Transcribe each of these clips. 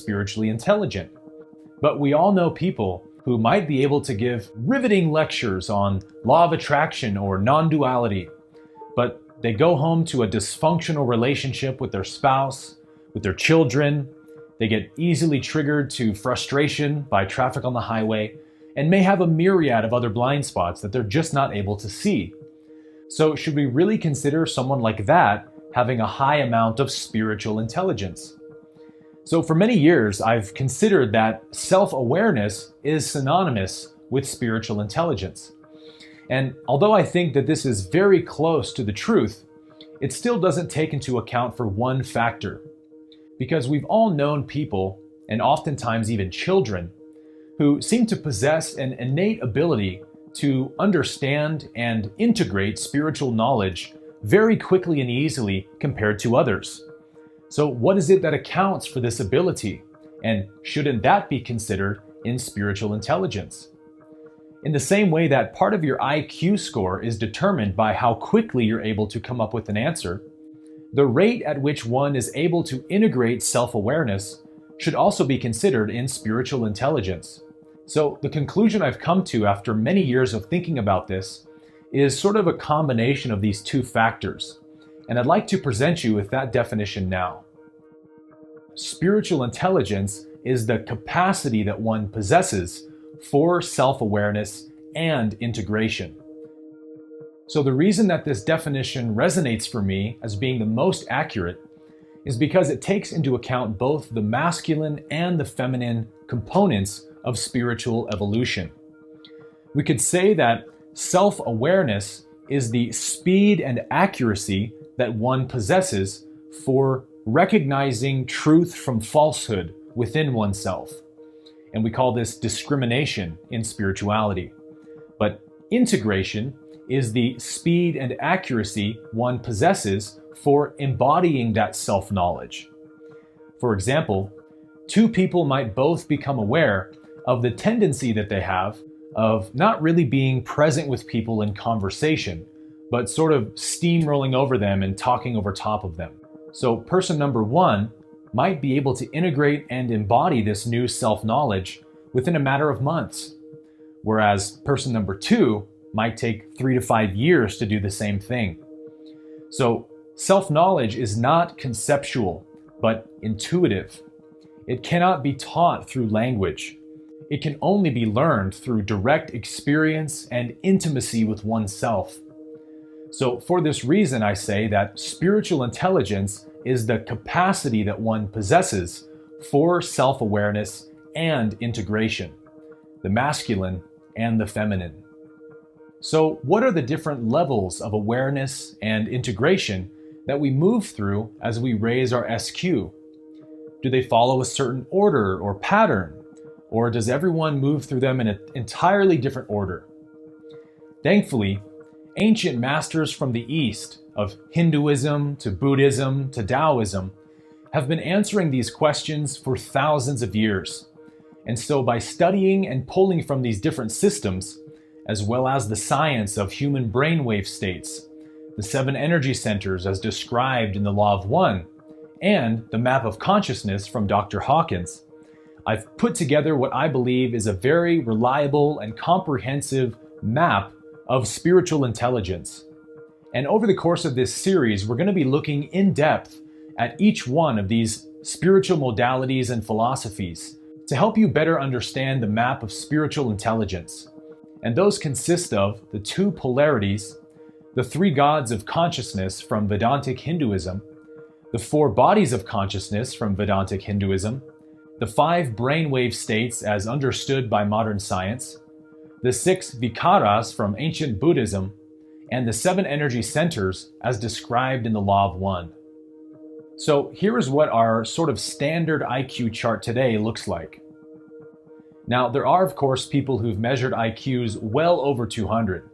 spiritually intelligent. But we all know people who might be able to give riveting lectures on law of attraction or non-duality, but they go home to a dysfunctional relationship with their spouse, with their children. They get easily triggered to frustration by traffic on the highway, and may have a myriad of other blind spots that they're just not able to see. So should we really consider someone like that having a high amount of spiritual intelligence? So for many years, I've considered that self-awareness is synonymous with spiritual intelligence. And although I think that this is very close to the truth, it still doesn't take into account for one factor. Because we've all known people, and oftentimes even children, who seem to possess an innate ability to understand and integrate spiritual knowledge very quickly and easily compared to others. So what is it that accounts for this ability? And shouldn't that be considered in spiritual intelligence? In the same way that part of your IQ score is determined by how quickly you're able to come up with an answer, the rate at which one is able to integrate self-awareness should also be considered in spiritual intelligence. So the conclusion I've come to after many years of thinking about this is sort of a combination of these two factors, and I'd like to present you with that definition now. Spiritual intelligence is the capacity that one possesses for self-awareness and integration. So the reason that this definition resonates for me as being the most accurate is because it takes into account both the masculine and the feminine components of spiritual evolution. We could say that self-awareness is the speed and accuracy that one possesses for recognizing truth from falsehood within oneself. And we call this discrimination in spirituality. But integration is the speed and accuracy one possesses for embodying that self-knowledge. For example, two people might both become aware of the tendency that they have of not really being present with people in conversation, but sort of steamrolling over them and talking over top of them. So person number one might be able to integrate and embody this new self-knowledge within a matter of months, whereas person number two might take 3 to 5 years to do the same thing. So self-knowledge is not conceptual, but intuitive. It cannot be taught through language. It can only be learned through direct experience and intimacy with oneself. So for this reason, I say that spiritual intelligence is the capacity that one possesses for self-awareness and integration, the masculine and the feminine. So what are the different levels of awareness and integration that we move through as we raise our SQ? Do they follow a certain order or pattern? Or does everyone move through them in an entirely different order? Thankfully, ancient masters from the East, of Hinduism to Buddhism to Taoism, have been answering these questions for thousands of years. And so by studying and pulling from these different systems, as well as the science of human brainwave states, the 7 energy centers as described in the Law of One, and the map of consciousness from Dr. Hawkins, I've put together what I believe is a very reliable and comprehensive map of spiritual intelligence. And over the course of this series, we're going to be looking in depth at each one of these spiritual modalities and philosophies to help you better understand the map of spiritual intelligence. And those consist of the 2 polarities, the 3 gods of consciousness from Vedantic Hinduism, the 4 bodies of consciousness from Vedantic Hinduism, the 5 brainwave states as understood by modern science, the 6 vikaras from ancient Buddhism, and the 7 energy centers as described in the Law of One. So here is what our sort of standard IQ chart today looks like. Now, there are, of course, people who've measured IQs well over 200,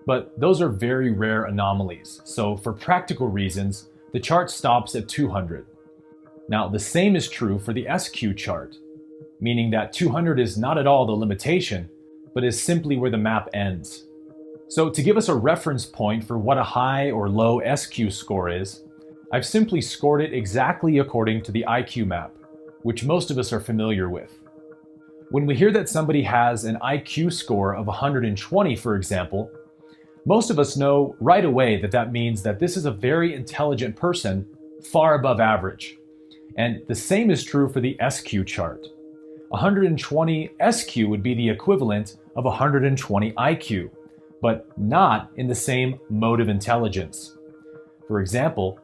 but those are very rare anomalies. So for practical reasons, the chart stops at 200. Now, the same is true for the SQ chart, meaning that 200 is not at all the limitation, but is simply where the map ends. So to give us a reference point for what a high or low SQ score is, I've simply scored it exactly according to the IQ map, which most of us are familiar with. When we hear that somebody has an IQ score of 120, for example, most of us know right away that that means that this is a very intelligent person, far above average. And the same is true for the SQ chart. 120 SQ would be the equivalent of 120 IQ, but not in the same mode of intelligence. For example,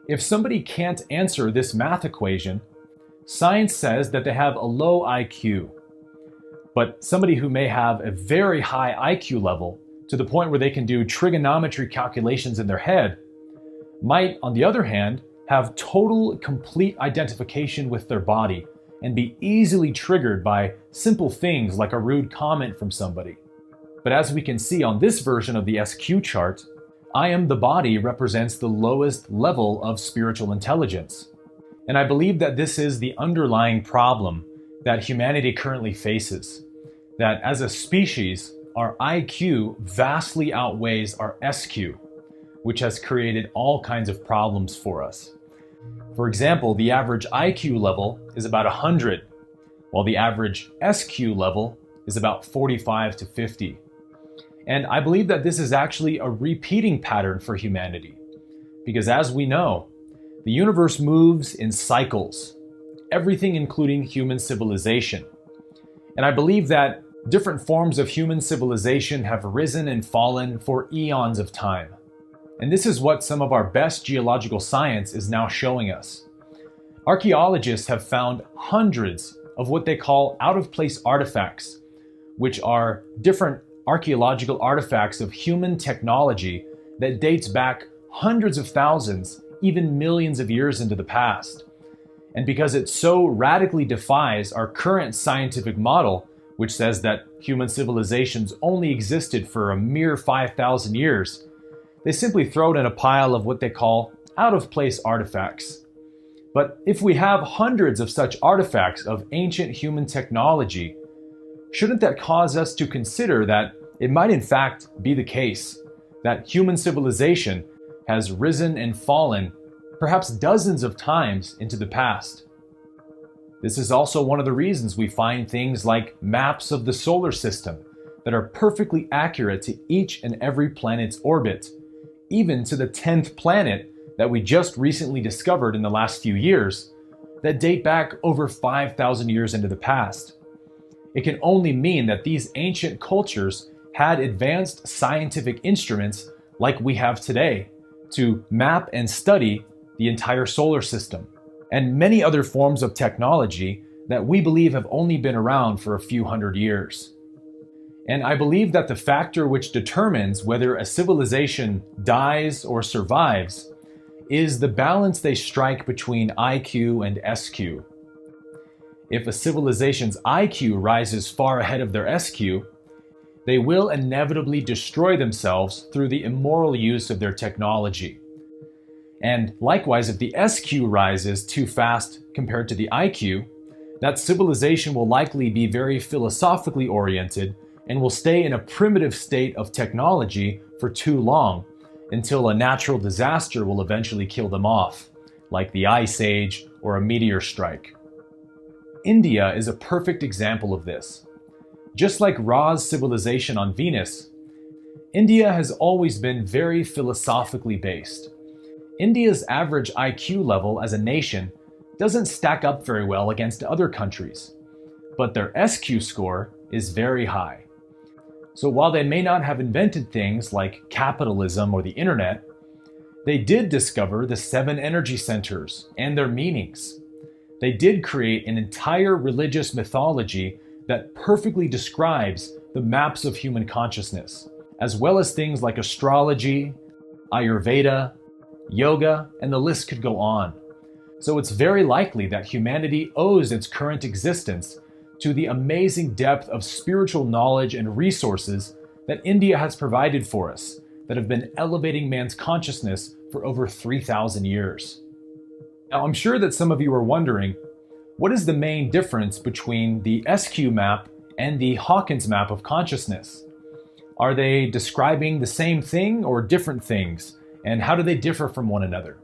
if somebody can't answer this math equation, science says that they have a low IQ. But somebody who may have a very high IQ level, to the point where they can do trigonometry calculations in their head, might, on the other hand, have total, complete identification with their body and be easily triggered by simple things like a rude comment from somebody. But as we can see on this version of the SQ chart, I am the body represents the lowest level of spiritual intelligence. And I believe that this is the underlying problem that humanity currently faces. That as a species, our IQ vastly outweighs our SQ, which has created all kinds of problems for us. For example, the average IQ level is about 100, while the average SQ level is about 45 to 50. And I believe that this is actually a repeating pattern for humanity, because as we know, the universe moves in cycles, everything including human civilization. And I believe that different forms of human civilization have risen and fallen for eons of time. And this is what some of our best geological science is now showing us. Archaeologists have found hundreds of what they call out-of-place artifacts, which are different archaeological artifacts of human technology that dates back hundreds of thousands, even millions of years into the past. And because it so radically defies our current scientific model, which says that human civilizations only existed for a mere 5,000 years, they simply throw it in a pile of what they call out-of-place artifacts. But if we have hundreds of such artifacts of ancient human technology, shouldn't that cause us to consider that it might in fact be the case that human civilization has risen and fallen perhaps dozens of times into the past? This is also one of the reasons we find things like maps of the solar system that are perfectly accurate to each and every planet's orbit, even to the 10th planet that we just recently discovered in the last few years, that date back over 5,000 years into the past. It can only mean that these ancient cultures had advanced scientific instruments like we have today to map and study the entire solar system, and many other forms of technology that we believe have only been around for a few hundred years. And I believe that the factor which determines whether a civilization dies or survives is the balance they strike between IQ and SQ. If a civilization's IQ rises far ahead of their SQ, they will inevitably destroy themselves through the immoral use of their technology. And likewise, if the SQ rises too fast compared to the IQ, that civilization will likely be very philosophically oriented and will stay in a primitive state of technology for too long until a natural disaster will eventually kill them off, like the Ice Age or a meteor strike. India is a perfect example of this. Just like Ra's civilization on Venus, India has always been very philosophically based. India's average IQ level as a nation doesn't stack up very well against other countries, but their SQ score is very high. So while they may not have invented things like capitalism or the internet, they did discover the 7 energy centers and their meanings. They did create an entire religious mythology that perfectly describes the maps of human consciousness, as well as things like astrology, Ayurveda, yoga, and the list could go on. So it's very likely that humanity owes its current existence to the amazing depth of spiritual knowledge and resources that India has provided for us, that have been elevating man's consciousness for over 3,000 years. Now, I'm sure that some of you are wondering, what is the main difference between the SQ map and the Hawkins map of consciousness? Are they describing the same thing or different things? And how do they differ from one another?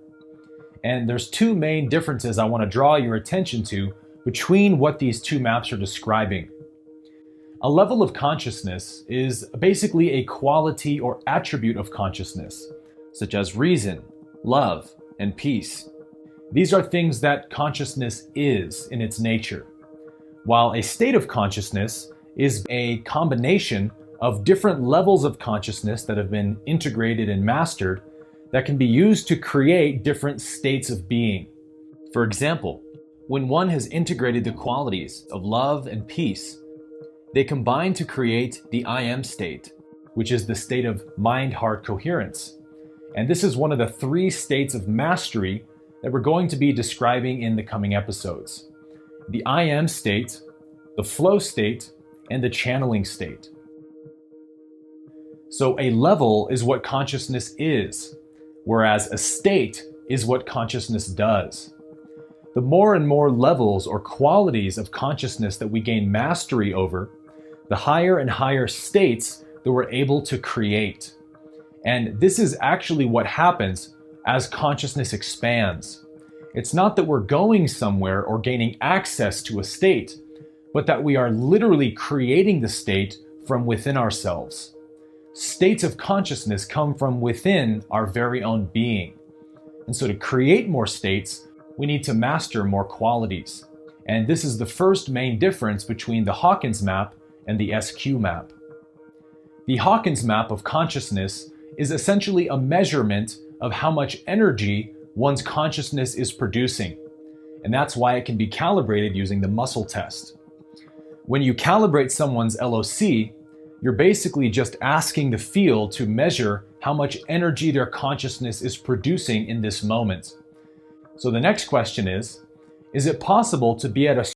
And there's 2 main differences I want to draw your attention to between what these two maps are describing. A level of consciousness is basically a quality or attribute of consciousness, such as reason, love, and peace. These are things that consciousness is in its nature, while a state of consciousness is a combination of different levels of consciousness that have been integrated and mastered that can be used to create different states of being. For example, when one has integrated the qualities of love and peace, they combine to create the I am state, which is the state of mind-heart coherence. And this is one of the 3 states of mastery that we're going to be describing in the coming episodes. The I am state, the flow state, and the channeling state. So a level is what consciousness is, whereas a state is what consciousness does. The more and more levels or qualities of consciousness that we gain mastery over, the higher and higher states that we're able to create. And this is actually what happens as consciousness expands. It's not that we're going somewhere or gaining access to a state, but that we are literally creating the state from within ourselves. States of consciousness come from within our very own being. And so to create more states, we need to master more qualities. And this is the first main difference between the Hawkins map and the SQ map. The Hawkins map of consciousness is essentially a measurement of how much energy one's consciousness is producing. And that's why it can be calibrated using the muscle test. When you calibrate someone's LOC, you're basically just asking the field to measure how much energy their consciousness is producing in this moment. So the next question is it possible to be at a